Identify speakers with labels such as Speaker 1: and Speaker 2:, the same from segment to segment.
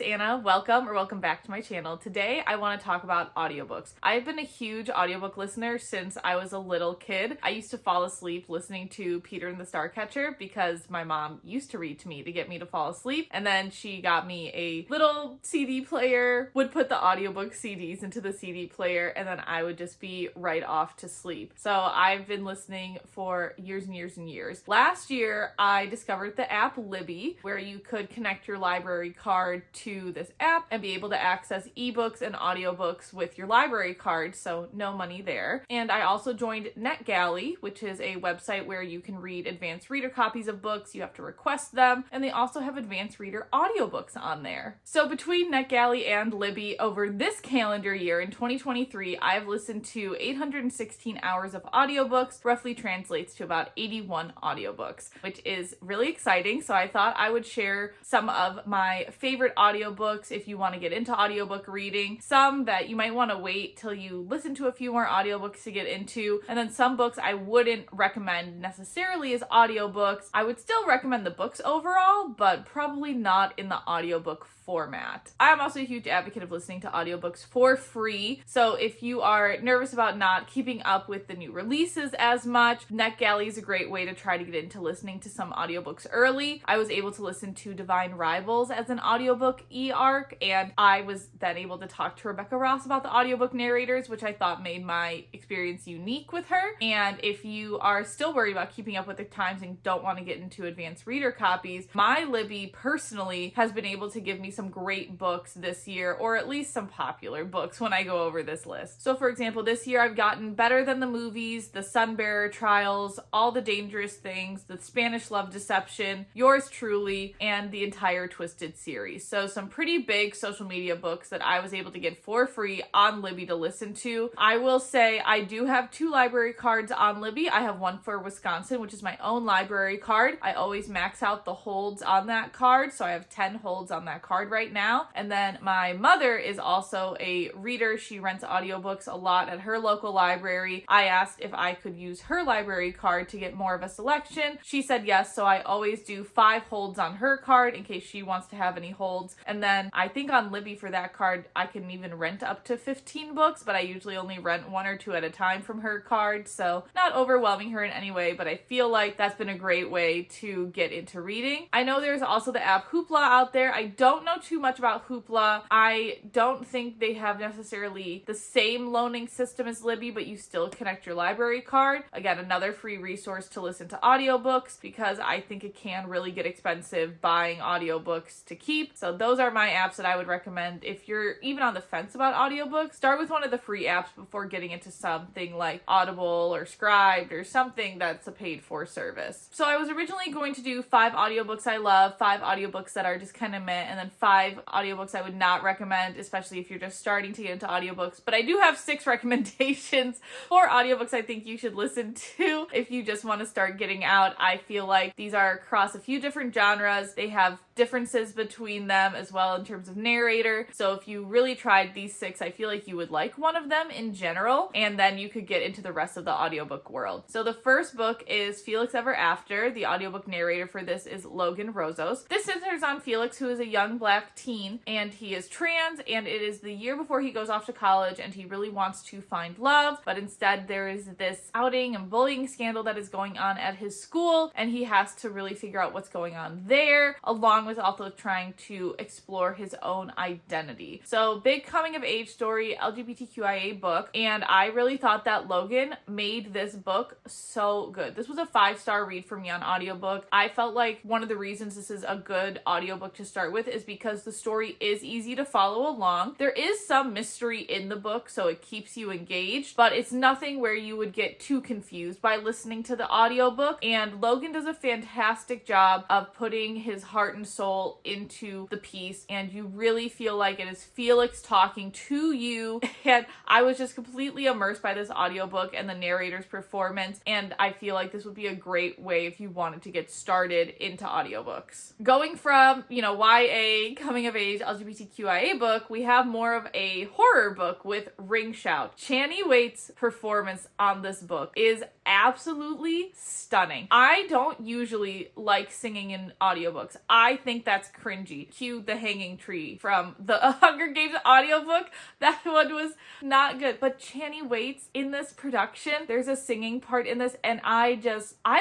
Speaker 1: Anna. Welcome back to my channel. Today I want to talk about audiobooks. I've been a huge audiobook listener since I was a little kid. I used to fall asleep listening to Peter and the Starcatcher because my mom used to read to me to get me to fall asleep, and then she got me a little CD player, would put the audiobook CDs into the CD player, and then I would just be right off to sleep. So I've been listening for years and years and years. Last year I discovered the app Libby, where you could connect your library card to this app and be able to access ebooks and audiobooks with your library card, so no money there. And I also joined NetGalley, which is a website where you can read advanced reader copies of books. You have to request them, and they also have advanced reader audiobooks on there. So between NetGalley and Libby, over this calendar year in 2023, I've listened to 816 hours of audiobooks, roughly translates to about 81 audiobooks, which is really exciting. So I thought I would share some of my favorite audiobooks if you want to get into audiobook reading, some that you might want to wait till you listen to a few more audiobooks to get into, and then some books I wouldn't recommend necessarily as audiobooks. I would still recommend the books overall, but probably not in the audiobook format. I'm also a huge advocate of listening to audiobooks for free, so if you are nervous about not keeping up with the new releases as much, NetGalley is a great way to try to get into listening to some audiobooks early. I was able to listen to Divine Rivals as an audiobook e-arc, and I was then able to talk to Rebecca Ross about the audiobook narrators, which I thought made my experience unique with her. And if you are still worried about keeping up with the times and don't want to get into advanced reader copies, my Libby personally has been able to give me some great books this year, or at least some popular books when I go over this list. So for example, this year I've gotten Better Than the Movies, The Sunbearer Trials, All the Dangerous Things, The Spanish Love Deception, Yours Truly, and the entire Twisted series. So some pretty big social media books that I was able to get for free on Libby to listen to. I will say I do have 2 library cards on Libby. I have one for Wisconsin, which is my own library card. I always max out the holds on that card, so I have 10 holds on that card right now. And then my mother is also a reader. She rents audiobooks a lot at her local library. I asked if I could use her library card to get more of a selection. She said yes, so I always do 5 holds on her card in case she wants to have any holds. And then I think on Libby for that card, I can even rent up to 15 books, but I usually only rent 1 or 2 at a time from her card, so not overwhelming her in any way, but I feel like that's been a great way to get into reading. I know there's also the app Hoopla out there. I don't know too much about Hoopla. I don't think they have necessarily the same loaning system as Libby, but you still connect your library card. Again, another free resource to listen to audiobooks, because I think it can really get expensive buying audiobooks to keep. So those are my apps that I would recommend if you're even on the fence about audiobooks. Start with one of the free apps before getting into something like Audible or Scribd or something that's a paid for service. So I was originally going to do 5 audiobooks I love, 5 audiobooks that are just kind of meh, and then 5 audiobooks I would not recommend, especially if you're just starting to get into audiobooks. But I do have 6 recommendations for audiobooks I think you should listen to if you just want to start getting out. I feel like these are across a few different genres. They have differences between them as well in terms of narrator. So if you really tried these 6, I feel like you would like one of them in general, and then you could get into the rest of the audiobook world. So the first book is Felix Ever After. The audiobook narrator for this is Logan Rozos. This centers on Felix, who is a young Black teen, and he is trans, and it is the year before he goes off to college, and he really wants to find love, but instead there is this outing and bullying scandal that is going on at his school, and he has to really figure out what's going on there, along with also trying to explore his own identity. So big coming of age story, LGBTQIA book, and I really thought that Logan made this book so good. This was a 5-star read for me on audiobook. I felt like one of the reasons this is a good audiobook to start with is because the story is easy to follow along. There is some mystery in the book, so it keeps you engaged, but it's nothing where you would get too confused by listening to the audiobook. And Logan does a fantastic job of putting his heart and soul into the piece, and you really feel like it is Felix talking to you. And I was just completely immersed by this audiobook and the narrator's performance, and I feel like this would be a great way if you wanted to get started into audiobooks. Going from, YA, coming of age, LGBTQIA book, we have more of a horror book with Ring Shout. Channing Wait's performance on this book is absolutely stunning. I don't usually like singing in audiobooks. I think that's cringy. Cue the hanging tree from the Hunger Games audiobook. That one was not good. But Channing Waits in this production, there's a singing part in this, and I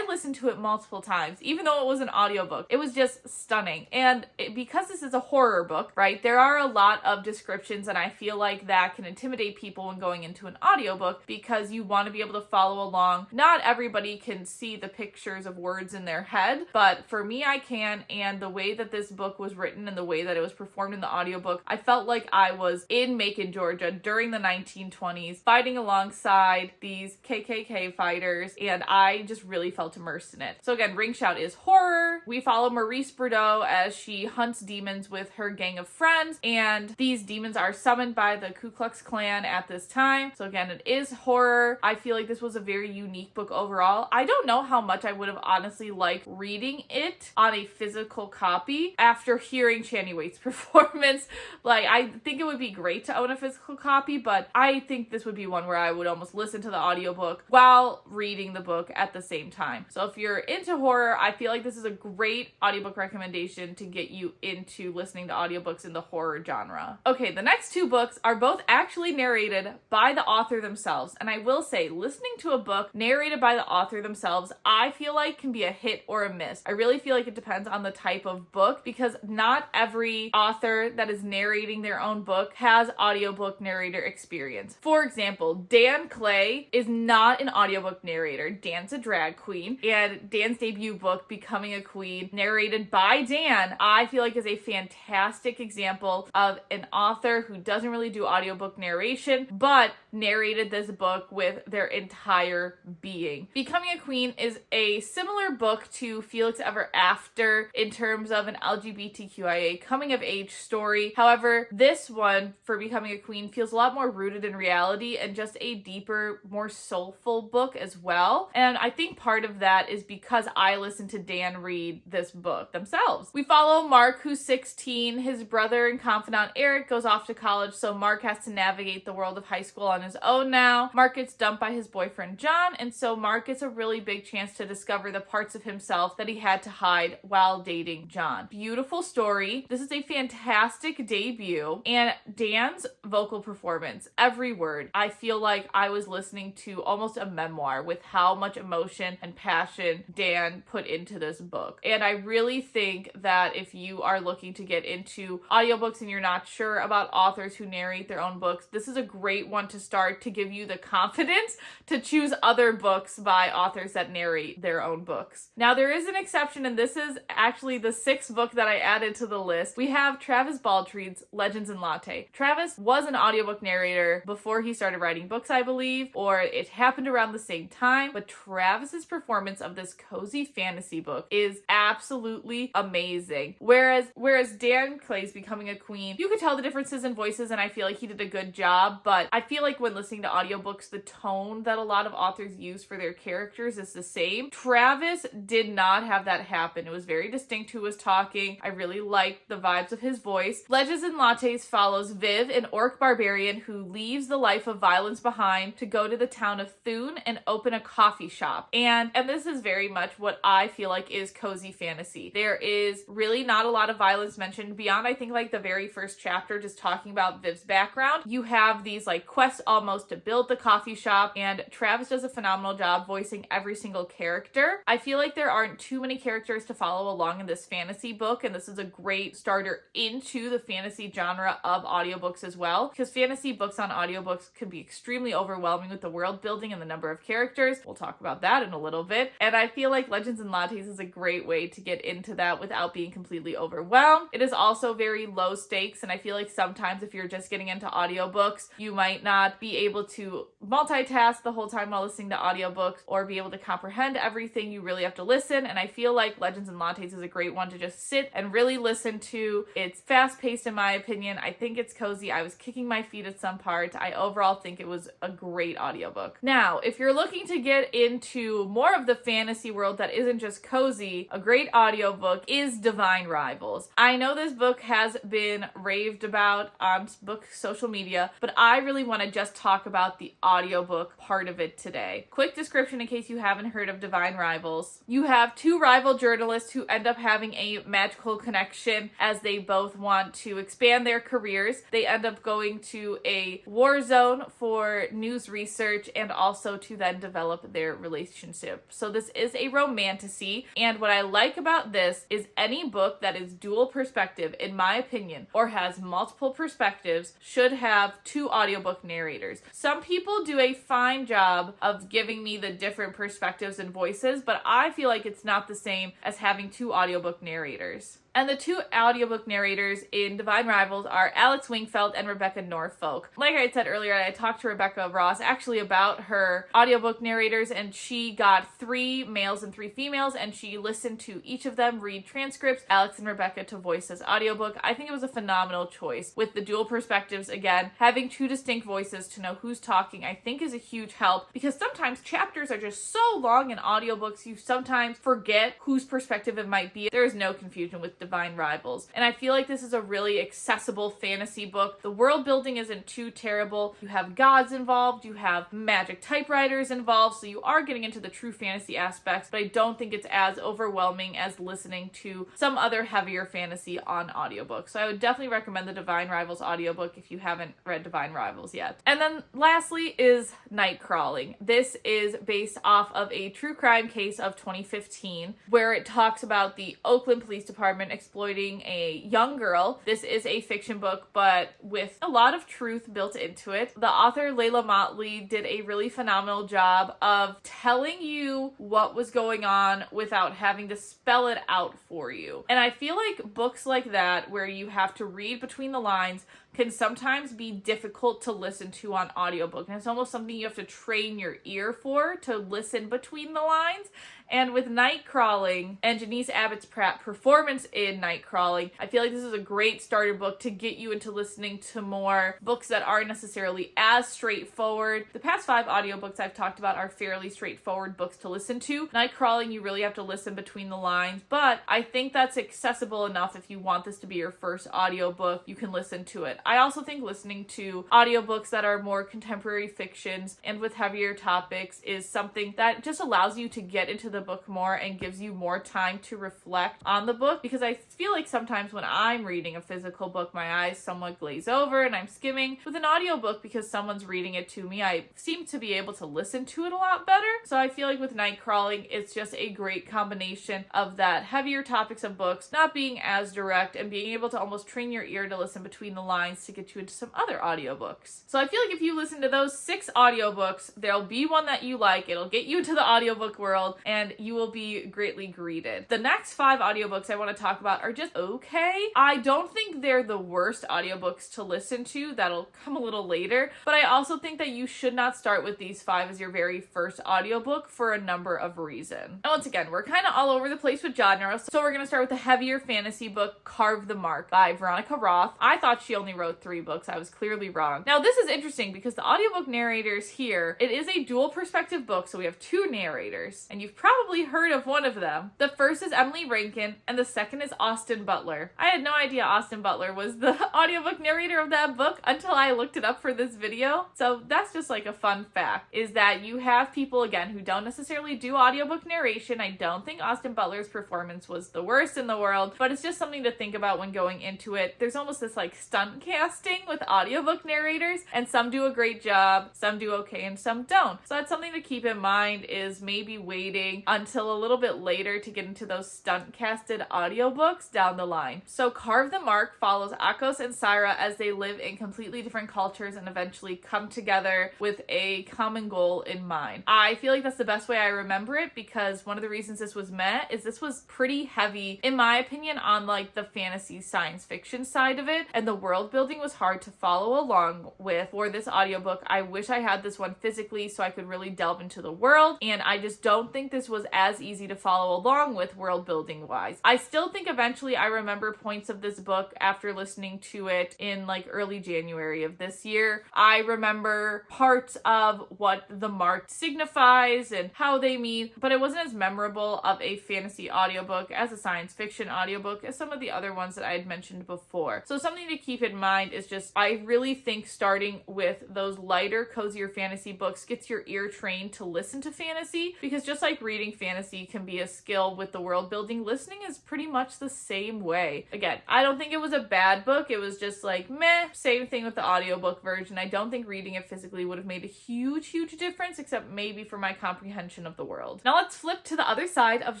Speaker 1: listened to it multiple times, even though it was an audiobook. It was just stunning. And because this is a horror book, right, there are a lot of descriptions, and I feel like that can intimidate people when going into an audiobook because you want to be able to follow along. Not everybody can see the pictures of words in their head, but for me, I can. And the way that this book was written and the way that it was performed in the audiobook, I felt like I was in Macon, Georgia during the 1920s, fighting alongside these KKK fighters, and I just really felt immersed in it. So again, Ring Shout is horror. We follow Maurice Bordeaux as she hunts demons with her gang of friends, and these demons are summoned by the Ku Klux Klan at this time. So again, it is horror. I feel like this was a very unique book overall. I don't know how much I would have honestly liked reading it on a physical copy after hearing Channing Waits' performance. Like, I think it would be great to own a physical copy, but I think this would be one where I would almost listen to the audiobook while reading the book at the same time. So if you're into horror, I feel like this is a great audiobook recommendation to get you into listening to audiobooks in the horror genre. Okay, the next two books are both actually narrated by the author themselves. And I will say, listening to a book narrated by the author themselves, I feel like can be a hit or a miss. I really feel like it depends on the type of book because not every author that is narrating their own book has audiobook narrator experience. For example, Dan Clay is not an audiobook narrator. Dan's a drag queen, and Dan's debut book, Becoming a Queen, narrated by Dan, I feel like is a fantastic example of an author who doesn't really do audiobook narration, but narrated this book with their entire being. Becoming a Queen is a similar book to Felix Ever After in terms of an LGBTQIA coming of age story. However, this one for Becoming a Queen feels a lot more rooted in reality and just a deeper, more soulful book as well. And I think part of that is because I listened to Dan read this book themselves. We follow Mark, who's 16. His brother and confidant Eric goes off to college, so Mark has to navigate the world of high school on his own now. Mark gets dumped by his boyfriend John, and so Mark gets a really big chance to discover the parts of himself that he had to hide while dating John. Beautiful story. This is a fantastic debut, and Dan's vocal performance, every word, I feel like I was listening to almost a memoir with how much emotion and passion Dan put into this book. And I really think that if you are looking to get into audiobooks and you're not sure about authors who narrate their own books, this is a great one to start to give you the confidence to choose other books by authors that narrate their own books. Now, there is an exception, and this is actually the sixth book that I added to the list. We have Travis Baldreed's Legends and Latte. Travis was an audiobook narrator before he started writing books, I believe, or it happened around the same time, but Travis's performance of this cozy fantasy book is absolutely amazing. Whereas Dan Clay's Becoming a Queen, you could tell the differences in voices, and I feel like he did a good job, but I feel like when listening to audiobooks, the tone that a lot of authors use for their characters is the same. Travis did not have that happen. It was very distinct who was talking. I really liked the vibes of his voice. Legends and Lattes follows Viv, an orc barbarian who leaves the life of violence behind to go to the town of Thune and open a coffee shop. And this is very much what I feel like is cozy fantasy. There is really not a lot of violence mentioned beyond, I think, like the very first chapter, just talking about Viv's background. You have these like quests almost to build the coffee shop, and Travis does a phenomenal job voicing every single character. I feel like there aren't too many characters to follow along in this fantasy book, and this is a great starter into the fantasy genre of audiobooks as well, because fantasy books on audiobooks can be extremely overwhelming with the world building and the number of characters. We'll talk about that in a little bit. And I feel like Legends and Lattes is a great way to get into that without being completely overwhelmed. It is also very low stakes, and I feel like sometimes if you're just getting into audiobooks, you might not be able to multitask the whole time while listening to audiobooks or be able to comprehend everything. You really have to listen, and I feel like Legends and Lattes is a great one to just sit and really listen to. It's fast-paced in my opinion. I think it's cozy. I was kicking my feet at some parts. I overall think it was a great audiobook. Now, if you're looking to get into more of the fantasy world that isn't just cozy, a great audiobook is Divine Rivals. I know this book has been raved about on book social media, but I really want to just talk about the audiobook part of it today. Quick description in case you haven't heard of Divine Rivals. You have two rival journalists who end up having a a magical connection as they both want to expand their careers. They end up going to a war zone for news research and also to then develop their relationship. So this is a romantasy, and what I like about this is any book that is dual perspective, in my opinion, or has multiple perspectives should have two audiobook narrators. Some people do a fine job of giving me the different perspectives and voices, but I feel like it's not the same as having two audiobook narrators. And the two audiobook narrators in Divine Rivals are Alex Wingfield and Rebecca Norfolk. Like I said earlier, I talked to Rebecca Ross actually about her audiobook narrators, and she got 3 males and 3 females, and she listened to each of them read transcripts, Alex and Rebecca to voice as audiobook. I think it was a phenomenal choice. With the dual perspectives, again, having 2 distinct voices to know who's talking, I think is a huge help, because sometimes chapters are just so long in audiobooks, you sometimes forget whose perspective it might be. There is no confusion with Divine Rivals. And I feel like this is a really accessible fantasy book. The world building isn't too terrible. You have gods involved, you have magic typewriters involved, so you are getting into the true fantasy aspects, but I don't think it's as overwhelming as listening to some other heavier fantasy on audiobook. So I would definitely recommend the Divine Rivals audiobook if you haven't read Divine Rivals yet. And then lastly is Night Crawling. This is based off of a true crime case of 2015 where it talks about the Oakland Police Department exploiting a young girl. This is a fiction book, but with a lot of truth built into it. The author, Layla Motley, did a really phenomenal job of telling you what was going on without having to spell it out for you. And I feel like books like that, where you have to read between the lines, can sometimes be difficult to listen to on audiobook. And it's almost something you have to train your ear for, to listen between the lines. And with Night Crawling and Janice Abbott's performance in Night Crawling, I feel like this is a great starter book to get you into listening to more books that aren't necessarily as straightforward. The past 5 audiobooks I've talked about are fairly straightforward books to listen to. Night Crawling, you really have to listen between the lines, but I think that's accessible enough. If you want this to be your first audiobook, you can listen to it. I also think listening to audiobooks that are more contemporary fictions and with heavier topics is something that just allows you to get into the book more and gives you more time to reflect on the book, because I feel like sometimes when I'm reading a physical book, my eyes somewhat glaze over and I'm skimming. With an audiobook, because someone's reading it to me, I seem to be able to listen to it a lot better. So I feel like with Night Crawling, it's just a great combination of that heavier topics of books not being as direct and being able to almost train your ear to listen between the lines to get you into some other audiobooks. So I feel like if you listen to those 6 audiobooks, there'll be one that you like. It'll get you into the audiobook world and you will be greatly greeted. The next 5 audiobooks I want to talk about are just okay. I don't think they're the worst audiobooks to listen to. That'll come a little later. But I also think that you should not start with these 5 as your very first audiobook for a number of reasons. And once again, we're kind of all over the place with genre. So we're going to start with the heavier fantasy book, Carve the Mark by Veronica Roth. I thought she only wrote 3 books. I was clearly wrong. Now this is interesting because the audiobook narrators here, it is a dual perspective book. So we have 2 narrators and you've probably heard of one of them. The first is Emily Rankin and the second is Austin Butler. I had no idea Austin Butler was the audiobook narrator of that book until I looked it up for this video. So that's just like a fun fact, is that you have people, again, who don't necessarily do audiobook narration. I don't think Austin Butler's performance was the worst in the world, but it's just something to think about when going into it. There's almost this like stunt casting with audiobook narrators, and some do a great job, some do okay, and some don't. So that's something to keep in mind, is maybe waiting until a little bit later to get into those stunt casted audiobooks down the line. So Carve the Mark follows Akos and Syra as they live in completely different cultures and eventually come together with a common goal in mind. I feel like that's the best way I remember it, because one of the reasons this was met is this was pretty heavy, in my opinion, on like the fantasy science fiction side of it, and the world building was hard to follow along with for this audiobook. I wish I had this one physically so I could really delve into the world, and I just don't think this was as easy to follow along with world building wise. I still think eventually I remember points of this book after listening to it in like early January of this year. I remember parts of what the mark signifies and how they mean, but it wasn't as memorable of a fantasy audiobook as a science fiction audiobook as some of the other ones that I had mentioned before. So something to keep in mind is just, I really think starting with those lighter, cozier fantasy books gets your ear trained to listen to fantasy, because just like reading reading fantasy can be a skill with the world building, listening is pretty much the same way. Again, I don't think it was a bad book. It was just like, meh. Same thing with the audiobook version. I don't think reading it physically would have made a huge difference, except maybe for my comprehension of the world. Now let's flip to the other side of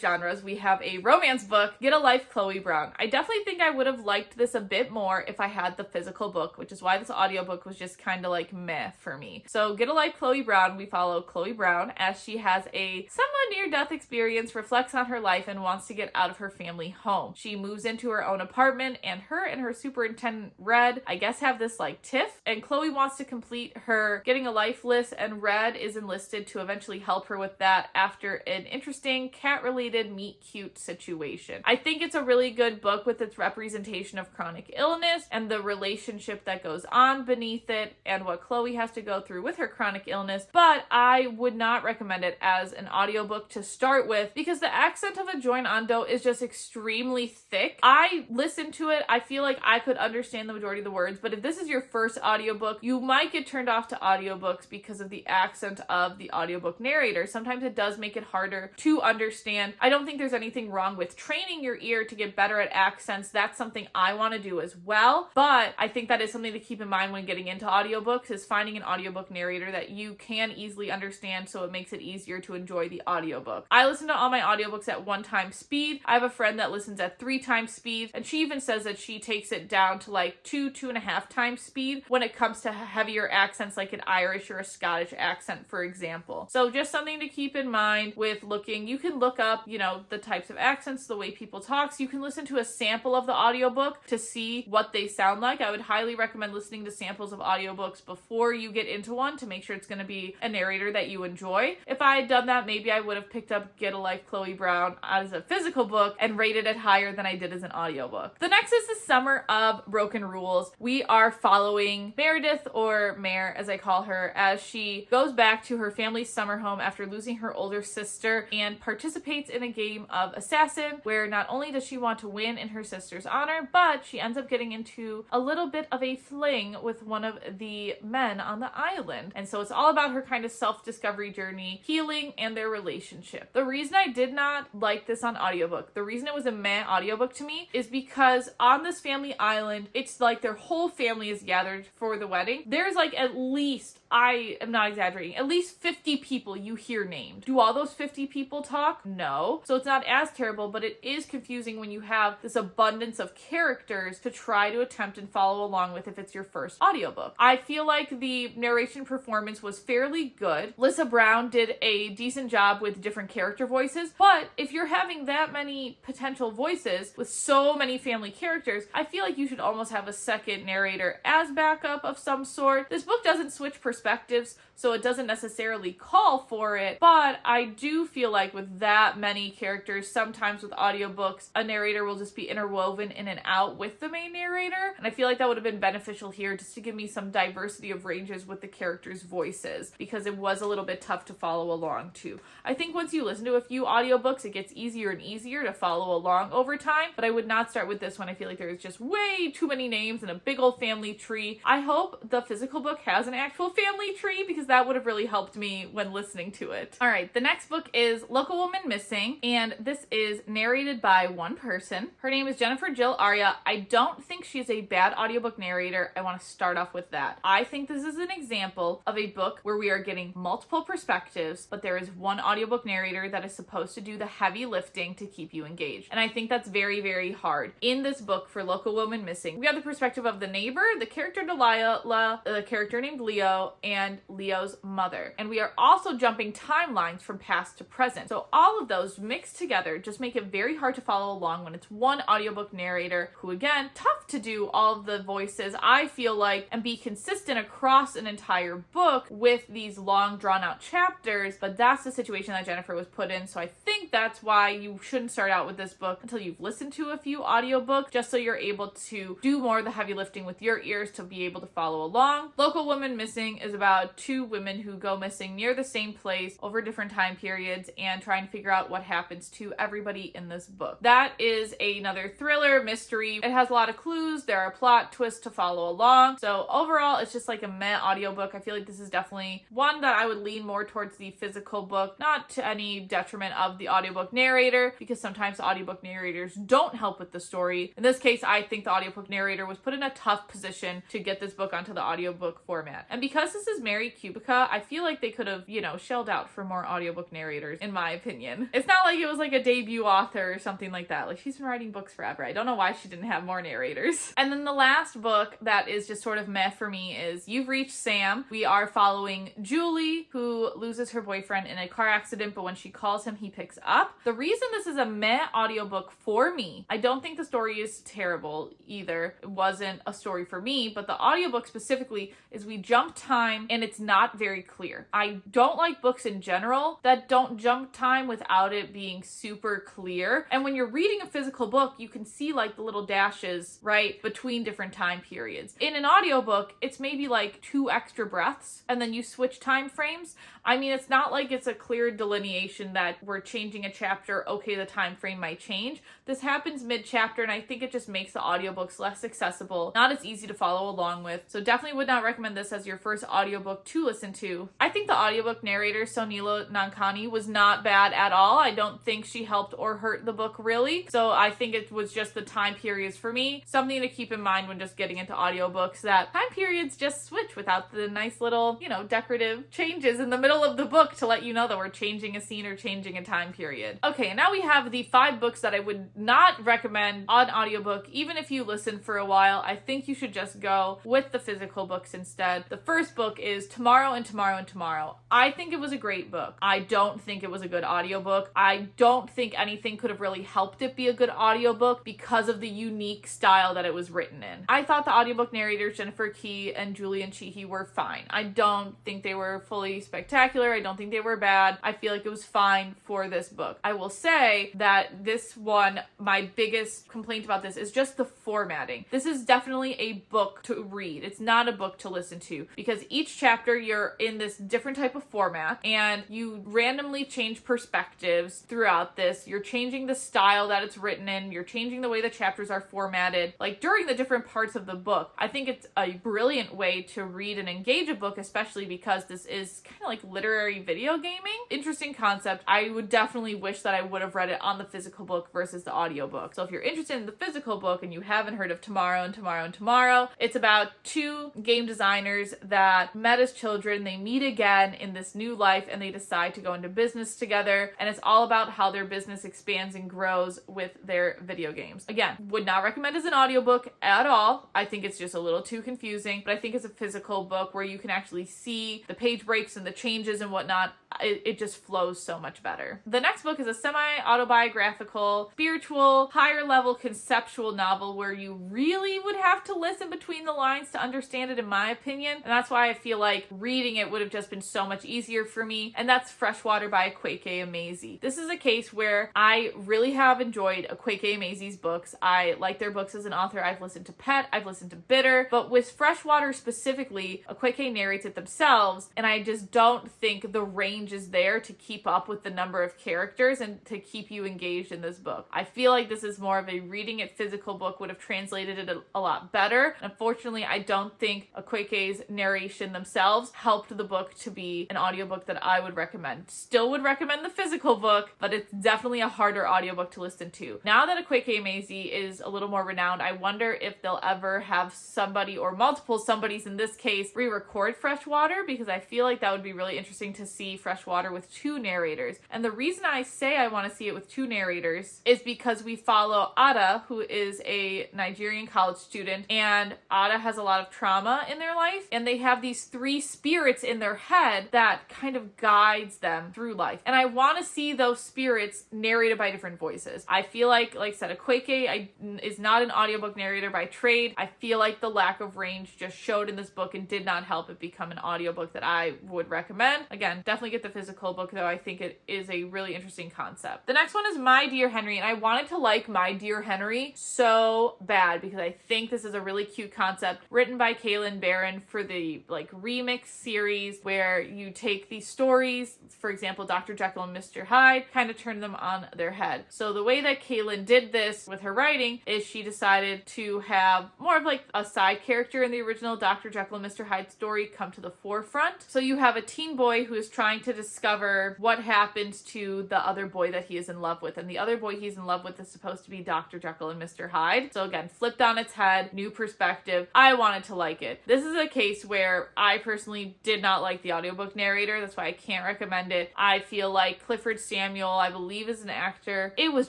Speaker 1: genres. We have a romance book, Get a Life, Chloe Brown. I definitely think I would have liked this a bit more if I had the physical book, which is why this audiobook was just kind of like meh for me. So Get a Life, Chloe Brown, we follow Chloe Brown as she has a somewhat near-death experience, reflects on her life, and wants to get out of her family home. She moves into her own apartment, and her superintendent, Red, I guess have this like tiff, and Chloe wants to complete her Getting a Life list, and Red is enlisted to eventually help her with that after an interesting cat-related meet-cute situation. I think it's a really good book with its representation of chronic illness and the relationship that goes on beneath it and what Chloe has to go through with her chronic illness, but I would not recommend it as an audiobook to start with because the accent of a Join Ando is just extremely thick. I listened to it, I feel like I could understand the majority of the words, but if this is your first audiobook, you might get turned off to audiobooks because of the accent of the audiobook narrator. Sometimes it does make it harder to understand. I don't think there's anything wrong with training your ear to get better at accents. That's something I want to do as well, but I think that is something to keep in mind when getting into audiobooks is finding an audiobook narrator that you can easily understand so it makes it easier to enjoy the audiobook. I listen to all my audiobooks at 1x speed. I have a friend that listens at 3x speed, and she even says that she takes it down to like 2.5 times speed when it comes to heavier accents like an Irish or a Scottish accent, for example. So just something to keep in mind with looking. You can look up, the types of accents, the way people talk. So you can listen to a sample of the audiobook to see what they sound like. I would highly recommend listening to samples of audiobooks before you get into one to make sure it's going to be a narrator that you enjoy. If I had done that, maybe I would have picked up Get a Life, Chloe Brown as a physical book and rated it higher than I did as an audiobook. The next is The Summer of Broken Rules. We are following Meredith, or Mare as I call her, as she goes back to her family's summer home after losing her older sister and participates in a game of assassin where not only does she want to win in her sister's honor, but she ends up getting into a little bit of a fling with one of the men on the island. And so it's all about her kind of self-discovery journey, healing, and their relationship. The reason I did not like this on audiobook, the reason it was a meh audiobook to me, is because on this family island, it's like their whole family is gathered for the wedding. There's like at least, I am not exaggerating, at least 50 people you hear named. Do all those 50 people talk? No. So it's not as terrible, but it is confusing when you have this abundance of characters to try to attempt and follow along with if it's your first audiobook. I feel like the narration performance was fairly good. Lissa Brown did a decent job with different character voices, but if you're having that many potential voices with so many family characters, I feel like you should almost have a second narrator as backup of some sort. This book doesn't switch perspectives, so it doesn't necessarily call for it, but I do feel like with that many characters, sometimes with audiobooks, a narrator will just be interwoven in and out with the main narrator, and I feel like that would have been beneficial here just to give me some diversity of ranges with the characters' voices, because it was a little bit tough to follow along too. I think once you listen to a few audiobooks, it gets easier and easier to follow along over time, but I would not start with this one. I feel like there's just way too many names and a big old family tree. I hope the physical book has an actual family tree because that would have really helped me when listening to it. All right, the next book is Local Woman Missing, and this is narrated by one person. Her name is Jennifer Jill Arya. I don't think she's a bad audiobook narrator. I want to start off with that. I think this is an example of a book where we are getting multiple perspectives, but there is one audiobook narrator that is supposed to do the heavy lifting to keep you engaged. And I think that's very, very hard. In this book for Local Woman Missing, we have the perspective of the neighbor, the character Delilah, the character named Leo, and Leo's mother. And we are also jumping timelines from past to present. So all of those mixed together just make it very hard to follow along when it's one audiobook narrator who, again, tough to do all of the voices, I feel like, and be consistent across an entire book with these long drawn out chapters. But that's the situation that Jennifer was put in. So I think that's why you shouldn't start out with this book until you've listened to a few audiobooks, just so you're able to do more of the heavy lifting with your ears to be able to follow along. Local Woman Missing is about two women who go missing near the same place over different time periods and try and figure out what happens to everybody in this book. That is another thriller mystery. It has a lot of clues. There are plot twists to follow along. So overall, it's just like a meh audiobook. I feel like this is definitely one that I would lean more towards the physical book, not to any detriment of the audiobook narrator, because sometimes audiobook narrators don't help with the story. In this case, I think the audiobook narrator was put in a tough position to get this book onto the audiobook format. And because this is Mary Kubica, I feel like they could have, shelled out for more audiobook narrators, in my opinion. It's not like it was like a debut author or something like that. Like, she's been writing books forever. I don't know why she didn't have more narrators. And then the last book that is just sort of meh for me is You've Reached Sam. We are following Julie, who loses her boyfriend in a car accident, but when she calls him, he picks up. The reason this is a meh audiobook for me, I don't think the story is terrible either. It wasn't a story for me, but the audiobook specifically is we jump time and it's not very clear. I don't like books in general that don't jump time without it being super clear. And when you're reading a physical book, you can see like the little dashes, right, between different time periods. In an audiobook, it's maybe like 2 extra breaths and then you switch time frames. I mean, it's not like it's a clear delineation that we're changing a chapter, okay, the time frame might change. This happens mid-chapter, and I think it just makes the audiobooks less accessible, not as easy to follow along with. So definitely would not recommend this as your first audiobook to listen to. I think the audiobook narrator, Sonila Nankani, was not bad at all. I don't think she helped or hurt the book really. So I think it was just the time periods for me. Something to keep in mind when just getting into audiobooks, that time periods just switch without the nice little, decorative changes in the middle of the book to let you know that we're changing a scene or changing a time period. Okay, now we have the 5 books that I would not recommend on audiobook. Even if you listen for a while, I think you should just go with the physical books instead. The first book is Tomorrow and Tomorrow and Tomorrow. I think it was a great book. I don't think it was a good audiobook. I don't think anything could have really helped it be a good audiobook because of the unique style that it was written in. I thought the audiobook narrators, Jennifer Key and Julian Cheehey, were fine. I don't think they were fully spectacular. I don't think they were bad. I feel like it was fine for this book. I will say that this one, my biggest complaint about this is just the formatting. This is definitely a book to read. It's not a book to listen to, because each chapter you're in this different type of format and you randomly change perspectives throughout this. You're changing the style that it's written in. You're changing the way the chapters are formatted, like during the different parts of the book. I think it's a brilliant way to read and engage a book, especially because this is kind of like literary video gaming. Interesting concept. I would definitely wish that I would have read it on the physical book versus the audiobook. So if you're interested in the physical book and you haven't heard of Tomorrow and Tomorrow and Tomorrow, it's about 2 game designers that met as children. They meet again in this new life and they decide to go into business together. And it's all about how their business expands and grows with their video games. Again, would not recommend as an audiobook at all. I think it's just a little too confusing, but I think it's a physical book where you can actually see the page breaks and the changes and whatnot. It just flows so much better. The next book is a semi-autobiographical, spiritual, higher level conceptual novel where you really would have to listen between the lines to understand it, in my opinion. And that's why I feel like reading it would have just been so much easier for me. And that's Freshwater by Akweke Emezi. This is a case where I really have enjoyed Akweke Emezi's books. I like their books as an author. I've listened to Pet, I've listened to Bitter, but with Freshwater specifically, Akweke narrates it themselves, and I just don't think the range is there to keep up with the number of characters and to keep you engaged in this book. I feel like this is more of a reading it physical book, would have translated it a lot better. Unfortunately, I don't think Akweke's narration themselves helped the book to be an audiobook that I would recommend. Still would recommend the physical book, but it's definitely a harder audiobook to listen to. Now that Akweke Emezi is a little more renowned, I wonder if they'll ever have somebody or multiple somebodies in this case re-record Freshwater, because I feel like that would be really interesting to see Freshwater with 2 narrators. And the reason I say I want to see it with 2 narrators is because we follow Ada, who is a Nigerian college student, and Ada has a lot of trauma in their life, and they have these 3 spirits in their head that kind of guides them through life. And I want to see those spirits narrated by different voices. I feel like I said, Akweke is not an audiobook narrator by trade. I feel like the lack of range just showed in this book and did not help it become an audiobook that I would recommend. Again, definitely get the physical book, though. I think it is a really interesting concept. The next one is My Dear Henry, and I wanted to like My Dear Henry so bad because I think this is a really cute concept written by Kaylin Barron for the remix series where you take these stories, for example, Dr. Jekyll and Mr. Hyde, kind of turn them on their head. So the way that Kaylin did this with her writing is she decided to have more of a side character in the original Dr. Jekyll and Mr. Hyde story come to the forefront. So you have a teen boy who is trying to discover or what happens to the other boy that he is in love with. And the other boy he's in love with is supposed to be Dr. Jekyll and Mr. Hyde. So again, flipped on its head, new perspective. I wanted to like it. This is a case where I personally did not like the audiobook narrator. That's why I can't recommend it. I feel like Clifford Samuel, I believe, is an actor. It was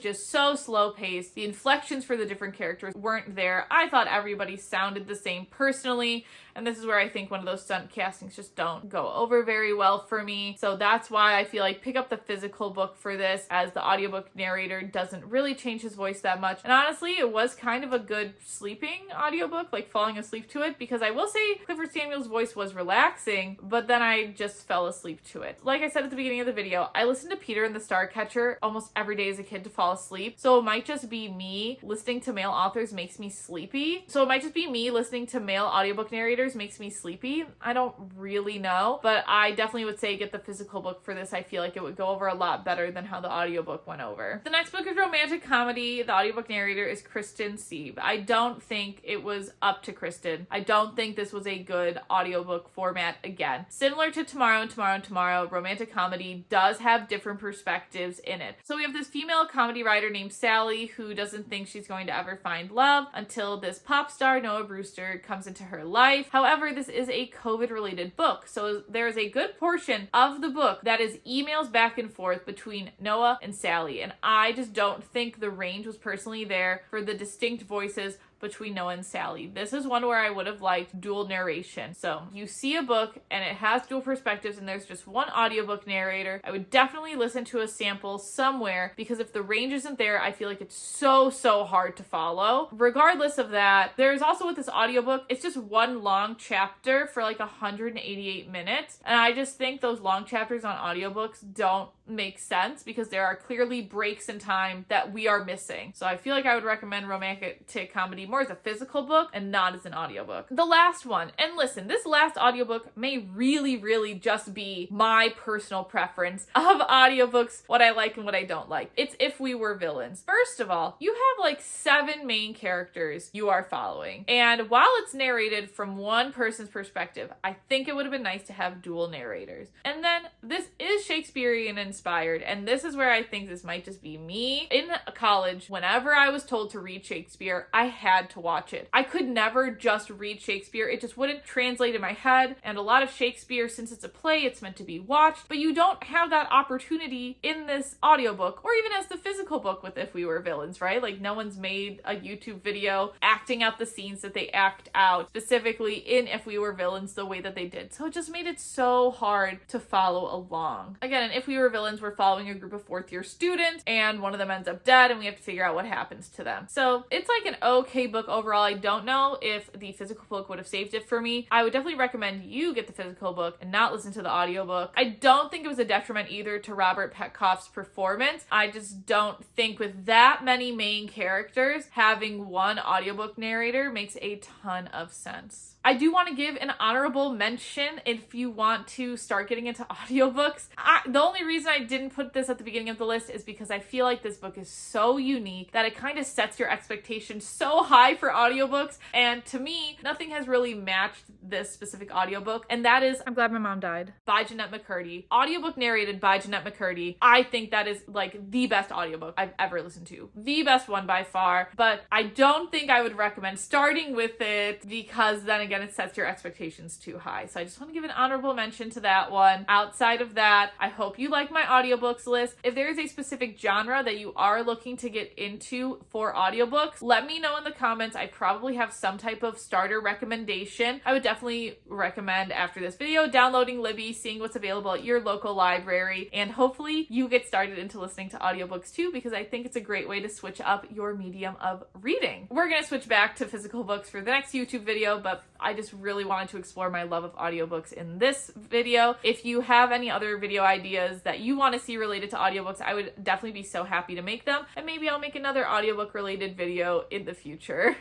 Speaker 1: just so slow paced. The inflections for the different characters weren't there. I thought everybody sounded the same personally. And this is where I think one of those stunt castings just don't go over very well for me. So that's why I feel like pick up the physical book for this, as the audiobook narrator doesn't really change his voice that much. And honestly, it was kind of a good sleeping audiobook, like falling asleep to it, because I will say Clifford Samuel's voice was relaxing, but then I just fell asleep to it. Like I said at the beginning of the video, I listened to Peter and the Starcatcher almost every day as a kid to fall asleep. So it might just be me listening to male authors makes me sleepy. So it might just be me listening to male audiobook narrators makes me sleepy. I don't really know, but I definitely would say get the physical book for this. I feel like it would go over a lot better than how the audiobook went over. The next book is romantic comedy. The audiobook narrator is Kristen Sieb. I don't think it was up to Kristen. I don't think this was a good audiobook format again. Similar to Tomorrow and Tomorrow and Tomorrow, romantic comedy does have different perspectives in it. So we have this female comedy writer named Sally who doesn't think she's going to ever find love until this pop star, Noah Brewster, comes into her life. However, this is a COVID-related book, so there is a good portion of the book that is emails back and forth between Noah and Sally, and I just don't think the range was personally there for the distinct voices between Noah and Sally. This is one where I would have liked dual narration. So you see a book and it has dual perspectives and there's just one audiobook narrator. I would definitely listen to a sample somewhere, because if the range isn't there, I feel like it's so hard to follow. Regardless of that, there's also with this audiobook, it's just one long chapter for like 188 minutes. And I just think those long chapters on audiobooks don't make sense because there are clearly breaks in time that we are missing. So I feel like I would recommend romantic comedy more as a physical book and not as an audiobook. The last one, and listen, this last audiobook may really just be my personal preference of audiobooks, what I like and what I don't like. It's If We Were Villains. First of all, you have like 7 main characters you are following. And while it's narrated from one person's perspective, I think it would have been nice to have dual narrators. And then this is Shakespearean inspired, and this is where I think this might just be me. In college, whenever I was told to read Shakespeare, I had to watch it. I could never just read Shakespeare. It just wouldn't translate in my head. And a lot of Shakespeare, since it's a play, it's meant to be watched, but you don't have that opportunity in this audiobook or even as the physical book with If We Were Villains, right? Like no one's made a YouTube video acting out the scenes that they act out specifically in If We Were Villains the way that they did. So it just made it so hard to follow along. Again, in If We Were Villains, we're following a group of 4th year students and one of them ends up dead and we have to figure out what happens to them. So it's like an okay book overall. I don't know if the physical book would have saved it for me. I would definitely recommend you get the physical book and not listen to the audiobook. I don't think it was a detriment either to Robert Petkoff's performance. I just don't think with that many main characters, having one audiobook narrator makes a ton of sense. I do want to give an honorable mention if you want to start getting into audiobooks. The only reason I didn't put this at the beginning of the list is because I feel like this book is so unique that it kind of sets your expectations so high for audiobooks. And to me, nothing has really matched this specific audiobook. And that is I'm Glad My Mom Died by Jeanette McCurdy. Audiobook narrated by Jeanette McCurdy. I think that is like the best audiobook I've ever listened to. The best one by far. But I don't think I would recommend starting with it because then again, it sets your expectations too high. So I just want to give an honorable mention to that one. Outside of that, I hope you like my audiobooks list. If there is a specific genre that you are looking to get into for audiobooks, let me know in the comments. I probably have some type of starter recommendation. I would definitely recommend after this video downloading Libby, seeing what's available at your local library, and hopefully you get started into listening to audiobooks too, because I think it's a great way to switch up your medium of reading. We're going to switch back to physical books for the next YouTube video, but I just really wanted to explore my love of audiobooks in this video. If you have any other video ideas that you want to see related to audiobooks, I would definitely be so happy to make them, and maybe I'll make another audiobook related video in the future.